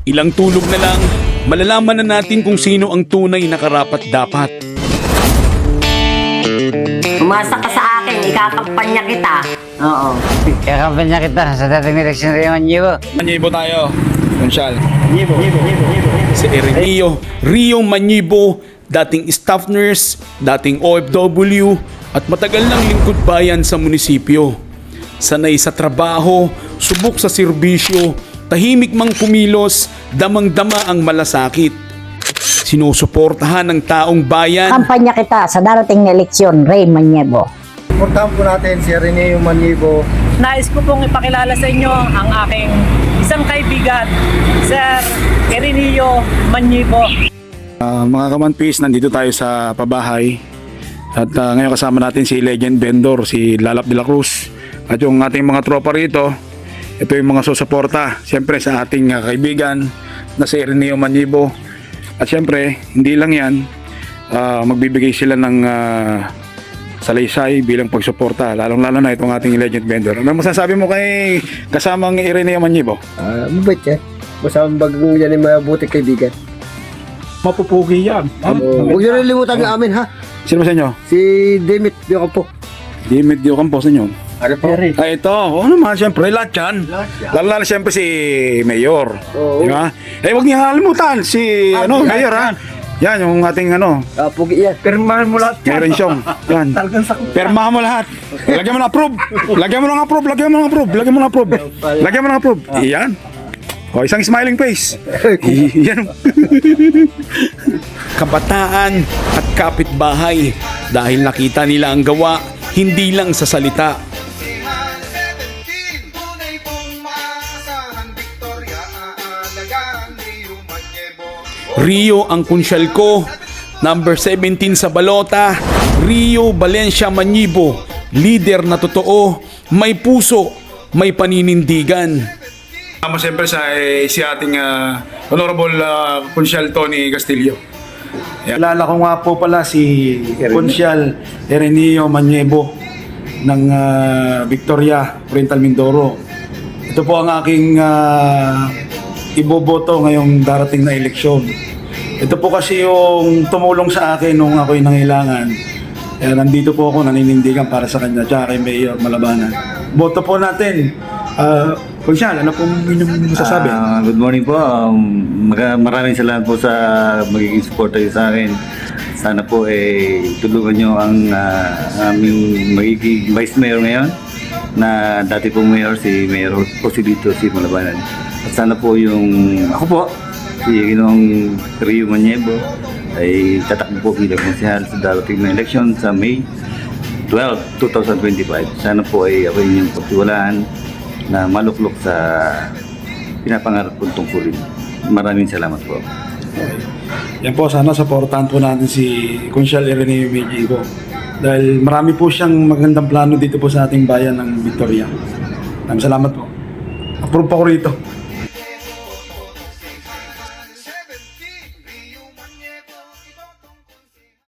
Ilang tulog na lang, malalaman na natin kung sino ang tunay na karapat-dapat. Umasa ka sa akin, ikakampanya kita. Oo. Kakampanya kita sa dating eleksyon rin naman niyo. Manyibo tayo, Consyal. Si Rio Manyibo, dating staff nurse, dating OFW, at matagal ng lingkod bayan sa munisipyo. Sanay sa trabaho, subok sa serbisyo, tahimik mang kumilos, damang-dama ang malasakit. Sinusuportahan ng taong bayan. Kampanya kita sa darating na eleksyon, Ray Maniebo. Suportahan po natin si Rene Maniebo. Nais ko pong ipakilala sa inyo ang aking isang kaibigan, Sir Ireneo Maniebo. Mga kamanpis, nandito tayo sa pabahay. At ngayon kasama natin si legend vendor, si Lalap de la Cruz. At yung ating mga tropa rito, ito yung mga susuporta. Siyempre sa ating kaibigan na si Ireneo Maniebo. At siyempre, hindi lang yan, magbibigay sila ng salaysay bilang pagsuporta. Lalong-lalo na itong ating legend vendor. Ano masasabi mo kay kasamang Ireneo Maniebo? Mabait yan. Basta ang bagong yan ay mabuti kaibigan. Mapupugi yan. Huwag nyo rin limutan ng amin ha. Sino ba sa inyo? Si Demit Diocampo. Dimit Dio Campos sa inyo. Ano po? Ay, ito. Oo naman, siyempre, lahat yan. Lalo siyempre si Mayor. Oo. Di ba? Eh, huwag niya kalimutan si, Mayor, ha? Yan, yung ating, Pugi yan. Pirmahan mo lahat Mayor Insyong. Yan. Permahan mo lahat. Lagyan mo ng approve. Lagyan mo ng approve. Lagyan mo ng approve. Lagyan mo ng approve. Lagyan mo ng approve. Yan. O, isang smiling face. Yan. Kabataan at kapitbahay dahil nakita nila ang gawa, hindi lang sa salita. Rio ang kunsyal ko, number 17 sa balota, Rio Valencia Maniebo, leader na totoo, may puso, may paninindigan. Tama siyempre si ating Honorable Consyal Tony Castillo. Kilala ko nga po pala si Consyal Ireneo Maniebo ng Victoria, Oriental Mindoro. Ito po ang aking iboboto ngayong darating na eleksyon. Ito po kasi yung tumulong sa akin nung ako'y nangailangan. Kaya nandito po ako naninindigan para sa kanya tsaka kay Mayor Malabanan. Boto po natin. Consyal, ano pong inyong masasabi? Good morning po. Maraming salamat po sa magiging supporter sa akin. Sana po tulungan nyo ang aming magiging Vice Mayor ngayon na dati pong Mayor, si Mayor Joselito si Malabanan. At sana po ako po, si Ginoong Rio Maniebo ay tatakbo po bilang konsehal sa darating na eleksyon sa May 12, 2025. Sana po ako inyong pagtiwalaan na maluklok sa pinapangarap kong tungkulin. Maraming salamat po. Okay. Yan po, sana supportahan po natin si Consyal Ireneo Maniebo dahil marami po siyang magandang plano dito po sa ating bayan ng Victoria. Maraming salamat po. Approve pa ko rito.